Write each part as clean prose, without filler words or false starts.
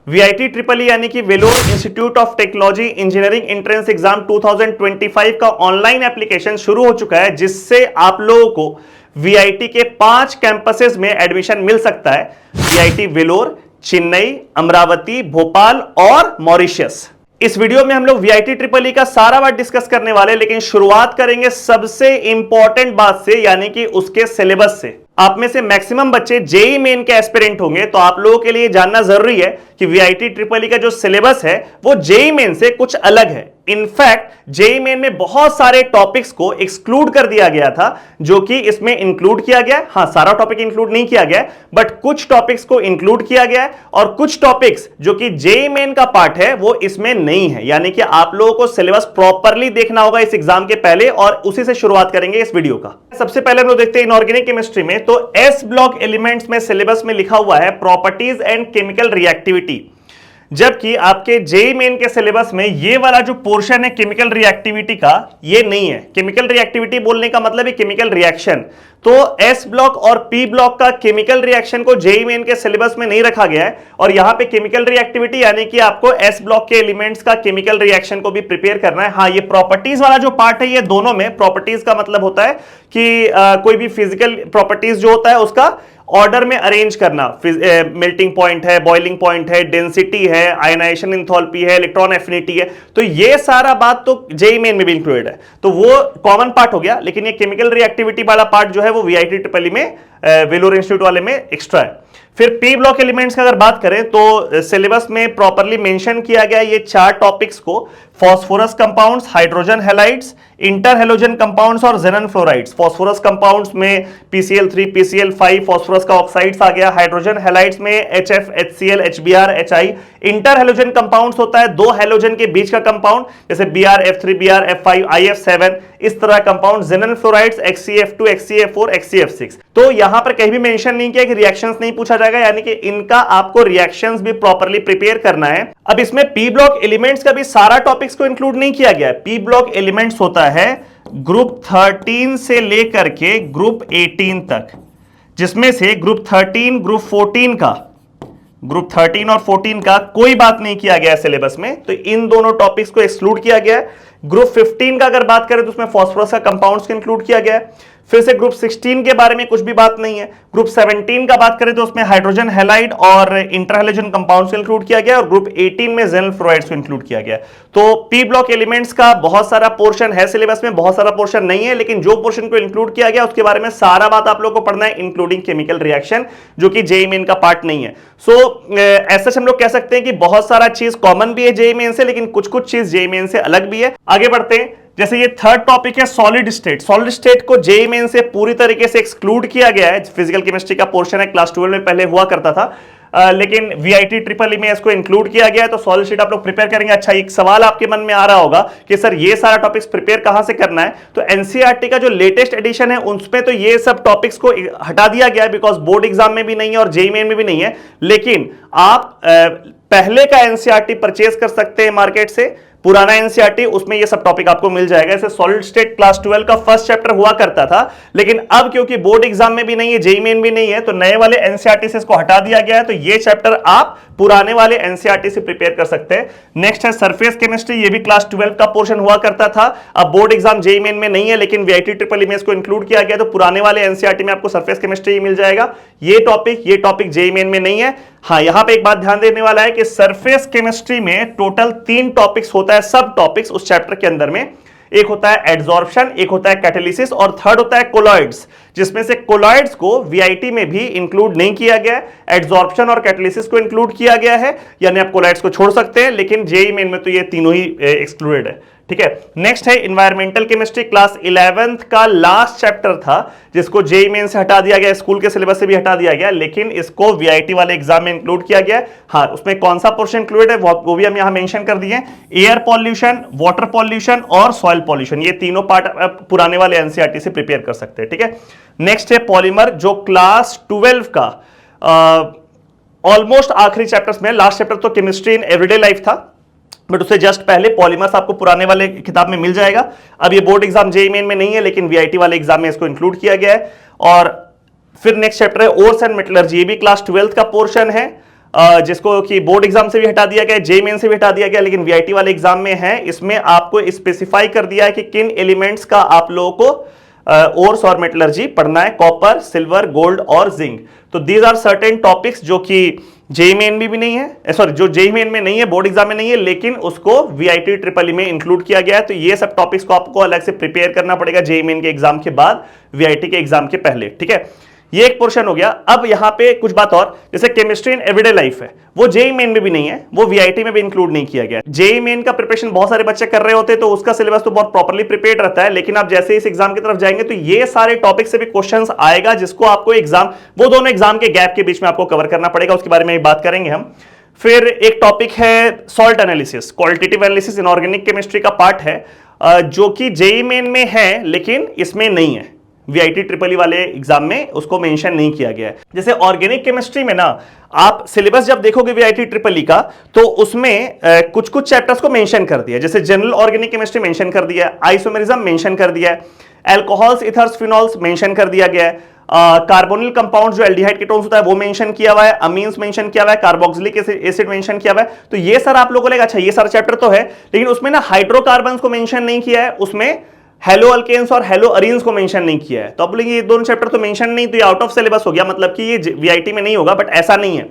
VIT triple यानी कि Vellore institute of technology engineering entrance exam 2025 का ऑनलाइन एप्लीकेशन शुरू हो चुका है, जिससे आप लोगों को वीआईटी के 5 कैंपसेस में एडमिशन मिल सकता है। वीआईटी वेलोर, चेन्नई, अमरावती, भोपाल और मॉरिशस। इस वीडियो में हम लोग वीआईटी ट्रिपल ई का सारा बात डिस्कस करने वाले हैं, लेकिन शुरुआत करेंगे सबसे इंपॉर्टेंट बात से, यानी कि उसके सिलेबस से। आप में से मैक्सिमम बच्चे जेई मेन के एस्पिरेंट होंगे, तो आप लोगों के लिए जानना जरूरी है कि वीआईटी ट्रिपल ई का जो सिलेबस है वो जेई मेन से कुछ अलग है। इनफैक्ट जेई मेन में बहुत सारे टॉपिक्स को एक्सक्लूड कर दिया गया था, जो कि इसमें इंक्लूड किया गया। हां, सारा टॉपिक इंक्लूड नहीं किया गया, बट कुछ टॉपिक्स को इंक्लूड किया गया है, और कुछ टॉपिक्स जो कि जेई मेन का पार्ट है वो इसमें नहीं है। यानी कि आप लोगों को सिलेबस प्रॉपरली देखना होगा इस एग्जाम के पहले, और उसी से शुरुआत करेंगे इस वीडियो का। सबसे पहले हम लोग देखते हैं इनऑर्गेनिक केमिस्ट्री में, तो एस ब्लॉक एलिमेंट्स में सिलेबस में लिखा हुआ है प्रॉपर्टीज एंड केमिकल रिएक्टिविटी, जबकि आपके जेई मेन के सिलेबस में ये वाला जो पोर्शन है केमिकल रिएक्टिविटी का, ये नहीं है। केमिकल रिएक्टिविटी बोलने का मतलब है केमिकल रिएक्शन। तो एस ब्लॉक और पी ब्लॉक का केमिकल रिएक्शन को जेई मेन के सिलेबस में नहीं रखा गया है, और यहां पे केमिकल रिएक्टिविटी यानी कि आपको एस ब्लॉक के एलिमेंट्स का केमिकल रिएक्शन को भी प्रिपेयर करना है। हां, ये प्रॉपर्टीज वाला जो पार्ट है, ये दोनों में प्रॉपर्टीज का मतलब होता है कि कोई भी फिजिकल प्रॉपर्टीज जो होता है उसका ऑर्डर में अरेंज करना। मेल्टिंग पॉइंट है, बॉइलिंग पॉइंट है, डेंसिटी है, आयनाइजेशन एंथैल्पी है, इलेक्ट्रॉन एफिनिटी है, तो ये सारा बात तो जेई मेन में भी इंक्लूडेड है, तो वो कॉमन पार्ट हो गया। लेकिन ये केमिकल रिएक्टिविटी वाला पार्ट जो है वो वीआईटी ट्रिपल ई में, वेलोर इंस्टीट्यूट वाले में एक्स्ट्रा है। फिर पी ब्लॉक एलिमेंट्स की अगर बात करें तो सिलेबस में प्रॉपर्ली मेंशन किया गया ये 4 टॉपिक्स को: phosphorus compounds, hydrogen halides, inter halogen compounds और जेनन फ्लोराइड्स। फास्फोरस कंपाउंड्स में PCl3, PCl5 फास्फोरस का ऑक्साइड्स आ गया। हाइड्रोजन हैलाइड्स में HF, HCl, HBr, HI। Inter halogen compounds होता है 2 हैलोजन के बीच का कंपाउंड, जैसे BrF3, BrF5, IF7, इस तरह compound. जेनन fluorides XCF2, XCF4, XCF6। तो यहां पर कहीं भी मेंशन नहीं किया कि रिएक्शंस नहीं पूछा जाएगा, यानी कि इनका आपको रिएक्शंस भी प्रॉपर्ली प्रिपेयर करना है। अब इसमें पी ब्लॉक एलिमेंट्स का भी सारा टॉपिक्स को इंक्लूड नहीं किया गया है। पी ब्लॉक एलिमेंट्स होता है ग्रुप 13 से लेकर के ग्रुप 18 तक, जिसमें से ग्रुप 13, ग्रुप 13 और 14 का कोई बात नहीं किया गया है सिलेबस में, तो इन दोनों टॉपिक्स को एक्सक्लूड किया गया है। ग्रुप 15 का अगर बात करें तो उसमें फास्फोरस का कंपाउंड्स को इंक्लूड किया गया है। फिर से ग्रुप 16 के बारे में कुछ भी बात नहीं है। ग्रुप 17 का बात करें तो उसमें हाइड्रोजन हैलाइड और इंटरहैलोजन कंपाउंड्स को इंक्लूड किया गया, और ग्रुप 18 में जेनल फ्लोराइड्स को इंक्लूड किया गया। तो पी ब्लॉक एलिमेंट्स का बहुत सारा पोर्शन है सिलेबस में, बहुत सारा पोर्शन नहीं है, लेकिन जो पोर्शन को इंक्लूड किया गया उसके बारे में सारा बात आप लोग को पढ़ना है, इंक्लूडिंग केमिकल रिएक्शन, जो कि जेई मेन का पार्ट नहीं है। सो ऐसा हम लोग कह सकते हैं कि बहुत सारा चीज कॉमन भी है जेई मेन से, लेकिन कुछ कुछ चीज जेई मेन से अलग भी है। आगे बढ़ते हैं। जैसे ये थर्ड टॉपिक है सॉलिड स्टेट। सॉलिड स्टेट को जेई मेन से पूरी तरीके से एक्सक्लूड किया गया है। फिजिकल केमिस्ट्री का पोर्शन है, क्लास 12 में पहले हुआ करता था, लेकिन वीआईटी ट्रिपल ई में इसको इंक्लूड किया गया है। तो सॉलिड स्टेट आप लोग प्रिपेयर करेंगे। अच्छा, एक सवाल आपके मन में आ रहा होगा कि सर ये सारा टॉपिक्स प्रिपेयर कहां से करना है? तो एनसीईआरटी का जो लेटेस्ट एडिशन है उसमें तो ये सब टॉपिक्स को हटा दिया गया है, बिकॉज बोर्ड एग्जाम में भी नहीं है और जेई मेन में भी नहीं है। लेकिन आप पहले का एनसीईआरटी परचेज कर सकते हैं मार्केट से, पुराना एनसीईआरटी, उसमें ये सब टॉपिक आपको मिल जाएगा। जैसे सॉलिड स्टेट क्लास 12 का फर्स्ट चैप्टर हुआ करता था, लेकिन अब क्योंकि बोर्ड एग्जाम में भी नहीं है, जेईई मेन भी नहीं है, तो नए वाले एनसीईआरटी से इसको हटा दिया गया है। तो ये चैप्टर आप पुराने वाले एनसीईआरटी से प्रिपेयर कर सकते हैं। नेक्स्ट है सरफेस केमिस्ट्री। ये भी क्लास 12 का पोर्शन हुआ करता था, अब बोर्ड एग्जाम जेईई मेन में नहीं है, लेकिन वीआईटी ट्रिपल ई में इसको इंक्लूड किया गया, तो पुराने वाले एनसीईआरटी में आपको सरफेस केमिस्ट्री मिल जाएगा। ये टॉपिक जेईई मेन में नहीं है। हाँ, यहां पे एक बात ध्यान देने वाला है कि सरफेस केमिस्ट्री में टोटल 3 टॉपिक्स होता है, सब टॉपिक्स उस चैप्टर के अंदर में। एक होता है एड्सॉर्प्शन, एक होता है कैटालिसिस, और थर्ड होता है कोलॉइड्स, जिसमें से कोलॉइड्स को वीआईटी में भी इंक्लूड नहीं किया गया है। एड्सॉर्प्शन और कैटालिसिस को इंक्लूड किया गया है, यानी आप कोलॉइड्स को छोड़ सकते हैं, लेकिन जेईई मेन में तो ये तीनों ही एक्सक्लूडेड है। ठीक है। नेक्स्ट है इन्वायरमेंटल केमिस्ट्री। क्लास 11th का लास्ट चैप्टर था, जिसको जेईई मेन से हटा दिया गया, स्कूल के सिलेबस से भी हटा दिया गया, लेकिन इसको वीआईटी वाले एग्जाम में इंक्लूड किया गया। हाँ, उसमें कौन सा पोर्शन इंक्लूडेड है वो भी हम यहां मेंशन कर दिए। एयर पॉल्यूशन, वाटर पॉल्यूशन और सॉइल पॉल्यूशन, ये तीनों पार्ट पुराने वाले एनसीईआरटी से प्रिपेयर कर सकते हैं। ठीक है। नेक्स्ट है पॉलीमर, जो क्लास 12 का ऑलमोस्ट आखिरी चैप्टर्स में, लास्ट चैप्टर तो केमिस्ट्री इन एवरीडे लाइफ था, बट उससे जस्ट पहले पॉलीमर्स आपको पुराने वाले किताब में मिल जाएगा। अब ये बोर्ड एग्जाम जेईई मेन में नहीं है, लेकिन वीआईटी वाले एग्जाम में इसको इंक्लूड किया गया है। और फिर नेक्स्ट चैप्टर है ओर्स एंड मेटलर्जी, ये भी क्लास 12th का पोर्शन है। जिसको कि बोर्ड एग्जाम से भी हटा दिया गया, जेईई मेन से भी हटा दिया गया, लेकिन वीआईटी वाले एग्जाम में है। इसमें आपको स्पेसिफाई कर दिया है कि किन एलिमेंट्स का आप लोगों को ओर्स और मेटलर्जी पढ़ना है, कॉपर, सिल्वर, गोल्ड और जिंक। तो दीज आर सर्टेन टॉपिक्स जो कि जेईई मेन में भी नहीं है, सॉरी जो जेईई मेन में नहीं है, बोर्ड एग्जाम में नहीं है, लेकिन उसको वीआईटी ट्रिपल ई में इंक्लूड किया गया है। तो ये सब टॉपिक्स को आपको अलग से प्रिपेयर करना पड़ेगा जेईई मेन के एग्जाम के बाद, वीआईटी के एग्जाम के पहले, ठीक है। ये एक पोर्शन हो गया। अब यहां पे कुछ बात और, जैसे केमिस्ट्री इन एवरीडे लाइफ है, वो जेईई मेन में भी नहीं है, वो वीआईटी में भी इंक्लूड नहीं किया गया। जेईई मेन का प्रिपरेशन बहुत सारे बच्चे कर रहे होते हैं, तो उसका सिलेबस तो बहुत प्रॉपर्ली प्रिपेयर्ड रहता है, लेकिन आप जैसे इस एग्जाम की तरफ जाएंगे तो ये सारे टॉपिक से भी क्वेश्चंस आएगा, जिसको आपको एग्जाम, वो दोनों एग्जाम के गैप के बीच में आपको कवर करना पड़ेगा। उसके बारे में बात करेंगे हम। फिर एक टॉपिक है salt analysis, qualitative analysis, inorganic chemistry का पार्ट है, जो कि जेईई मेन में है लेकिन इसमें नहीं है, वीआईटी ट्रिपल ई वाले एग्जाम में उसको मेंशन नहीं किया गया है। जैसे ऑर्गेनिक केमिस्ट्री में ना, आप सिलेबस जब देखोगे वीआईटी ट्रिपल ई का, तो उसमें कुछ कुछ चैप्टर्स को मेंशन कर दिया, जैसे जनरल ऑर्गेनिक केमिस्ट्री मेंशन कर दिया है, आइसोमेरिज्म मेंशन कर दिया है, एल्कोहल्स, इथर्स, फिनॉल्स मेंशन कर दिया गया है, कार्बोनिल कंपाउंड जो एल्डिहाइड कीटोन्स होता है वो मेंशन किया हुआ है, अमीन्स मेंशन किया हुआ है, कार्बोक्सिलिक एसिड मेंशन किया हुआ है। तो ये सर आप लोगों को लगेगा अच्छा ये सारा चैप्टर तो है, लेकिन उसमें ना हाइड्रोकार्बन्स को मेंशन नहीं किया है, उसमें हेलो अल्केन्स और हेलो अरीन्स को मेंशन नहीं किया है। तो आप बोलेंगे ये दोनों चैप्टर तो मेंशन नहीं, तो ये आउट ऑफ सिलेबस हो गया, मतलब कि ये वीआईटी में नहीं होगा, बट ऐसा नहीं है।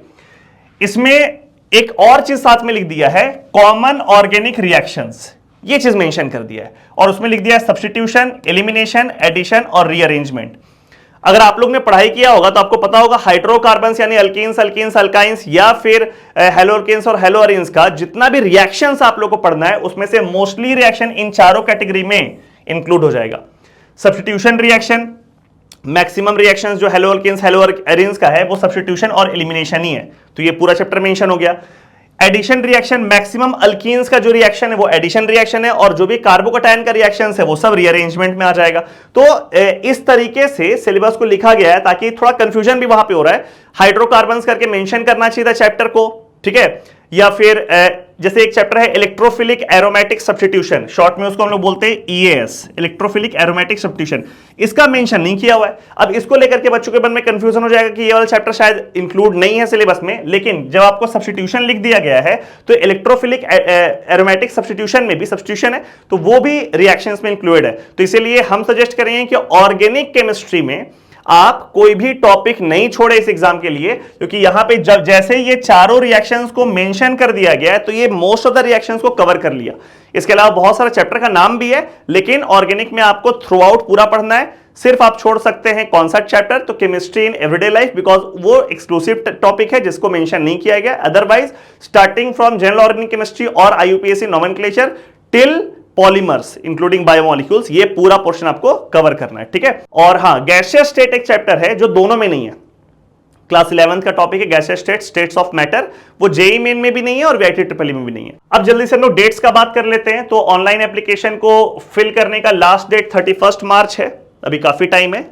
इसमें एक और चीज साथ में लिख दिया है, कॉमन ऑर्गेनिक रिएक्शंस, ये चीज मेंशन कर दिया है, और उसमें लिख दिया है सब्स्टिट्यूशन, एलिमिनेशन, एडिशन और रीअरेंजमेंट। अगर आप लोग ने पढ़ाई किया होगा तो आपको पता होगा हाइड्रोकार्बन्स यानी अल्कीन्स, अल्कीन्स, अल्काइंस या फिर हेलोअल्केन्स और हेलोअरीन्स का जितना भी रिएक्शंस आप लोग को पढ़ना है, उसमें से मोस्टली रिएक्शन इन चारों कैटेगरी में इंक्लूड हो जाएगा। सब्स्टिट्यूशन रिएक्शन, मैक्सिमम रिएक्शंस जो हेलोअल्केन्स, हेलोअरीन्स का है वो सब्स्टिट्यूशन और एलिमिनेशन ही है, तो ये पूरा चैप्टर मेंशन हो गया। एडिशन रिएक्शन, मैक्सिमम अल्कीन्स का जो रिएक्शन है वो एडिशन रिएक्शन है, और जो भी कार्बोकैटायन का रिएक्शन है वो सब रीअरेंजमेंट में आ जाएगा। तो इस तरीके से सिलेबस को लिखा गया है ताकि थोड़ा कंफ्यूजन भी वहां पे हो रहा है। हाइड्रोकार्बन्स करके मेंशन करना चाहिए था चैप्टर को, ठीक है, या फिर जैसे एक चैप्टर है इलेक्ट्रोफिलिक एरोमेटिक सब्स्टिट्यूशन, शॉर्ट में उसको हम लोग बोलते हैं ईएएस, इलेक्ट्रोफिलिक एरोमेटिक सब्स्टिट्यूशन, इसका मेंशन नहीं किया हुआ है। अब इसको लेकर के बच्चों के मन में कंफ्यूजन हो जाएगा कि ये वाला चैप्टर शायद इंक्लूड नहीं है सिलेबस में, लेकिन जब आपको सब्स्टिट्यूशन लिख दिया गया है तो इलेक्ट्रोफिलिक एरोमेटिक सब्स्टिट्यूशन में भी सब्स्टिट्यूशन है, तो वो भी रिएक्शंस में इंक्लूडेड है। तो इसीलिए हम सजेस्ट करेंगे कि ऑर्गेनिक केमिस्ट्री में आप कोई भी टॉपिक नहीं छोड़े इस एग्जाम के लिए, क्योंकि यहां पे जब जैसे ये चारों रिएक्शंस को मेंशन कर दिया गया है तो ये मोस्ट ऑफ द रिएक्शंस को कवर कर लिया। इसके अलावा बहुत सारा चैप्टर का नाम भी है, लेकिन ऑर्गेनिक में आपको थ्रू आउट पूरा पढ़ना है। सिर्फ आप छोड़ सकते हैं कौन सा चैप्टर, तो chemistry in everyday life, because वो एक्सक्लूसिव टॉपिक है जिसको मेंशन नहीं किया गया। Otherwise starting from general organic chemistry और IUPAC nomenclature till polymers including biomolecules, ये पूरा पोर्शन आपको कवर करना है, ठीक है। और हाँ, गैसियस स्टेट एक चैप्टर है जो दोनों में नहीं है, क्लास 11th का टॉपिक है gaseous state, states of matter, वो जेईई मेन में भी नहीं है और वीआईटी ट्रिपल ई में भी नहीं है। अब जल्दी से हम लोग डेट्स का बात कर लेते हैं। तो ऑनलाइन एप्लीकेशन को फिल करने का लास्ट डेट 31 मार्च है, अभी काफी टाइम है।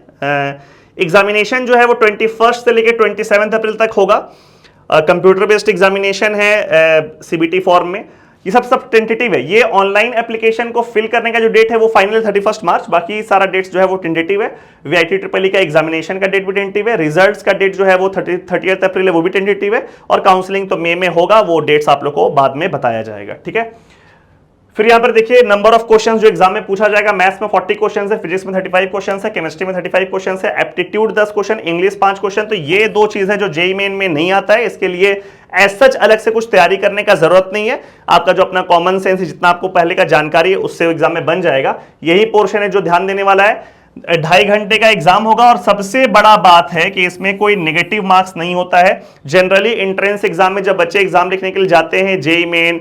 एग्जामिनेशन जो है वो 21 से लेकर 27 अप्रैल तक होगा। कंप्यूटर बेस्ड एग्जामिनेशन है सीबीटी फॉर्म में। ये सब टेंटेटिव है। ये ऑनलाइन एप्लीकेशन को फिल करने का जो डेट है वो फाइनल 31 मार्च, बाकी सारा डेट्स जो है वो टेंटेटिव है। वीआईटी ट्रिपल ई का एग्जामिनेशन का डेट भी टेंटेटिव है, रिजल्ट्स का डेट जो है वो 30 अप्रैल है, वो भी टेंटेटिव है, और काउंसलिंग तो मई में होगा, वो डेट्स आप लोग को बाद में बताया जाएगा, ठीक है। फिर यहां पर देखिए नंबर ऑफ क्वेश्चंस जो एग्जाम में पूछा जाएगा। मैथ्स में 40 क्वेश्चंस है, फिजिक्स में 35 क्वेश्चंस है, केमिस्ट्री में 35 क्वेश्चंस है, एप्टीट्यूड 10 क्वेश्चन, इंग्लिश 5 क्वेश्चन। तो ये दो चीजें जो जेईई मेन में नहीं आता है, इसके लिए एज सच अलग से कुछ तैयारी करने का जरूरत नहीं है। आपका जो अपना कॉमन सेंस है, जितना आपको पहले का जानकारी है, उससे एग्जाम में बन जाएगा। यही पोर्शन है जो ध्यान देने वाला है। 2.5 घंटे का एग्जाम होगा, और सबसे बड़ा बात है कि इसमें कोई नेगेटिव मार्क्स नहीं होता है। जनरली एंट्रेंस एग्जाम में जब बच्चे एग्जाम लिखने के लिए जाते हैं, जेईई मेन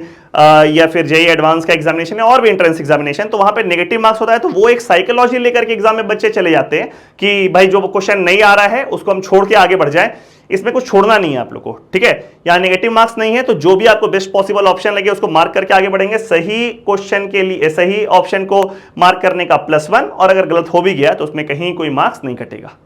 या फिर जेईई एडवांस का एग्जामिनेशन है और भी एंट्रेंस एग्जामिनेशन, तो वहां पे नेगेटिव मार्क्स होता है। तो वो एक साइकोलॉजी लेकर के एग्जाम में बच्चे चले जाते हैं कि भाई जो क्वेश्चन नहीं आ रहा है उसको हम छोड़ के आगे बढ़ जाएं। इसमें कुछ छोड़ना नहीं है आप लोग को, ठीक है। यहाँ नेगेटिव मार्क्स नहीं है, तो जो भी आपको बेस्ट पॉसिबल ऑप्शन लगे उसको मार्क करके आगे बढ़ेंगे। सही क्वेश्चन के लिए सही ऑप्शन को मार्क करने का +1, और अगर गलत हो भी गया तो उसमें कहीं कोई मार्क्स नहीं कटेगा।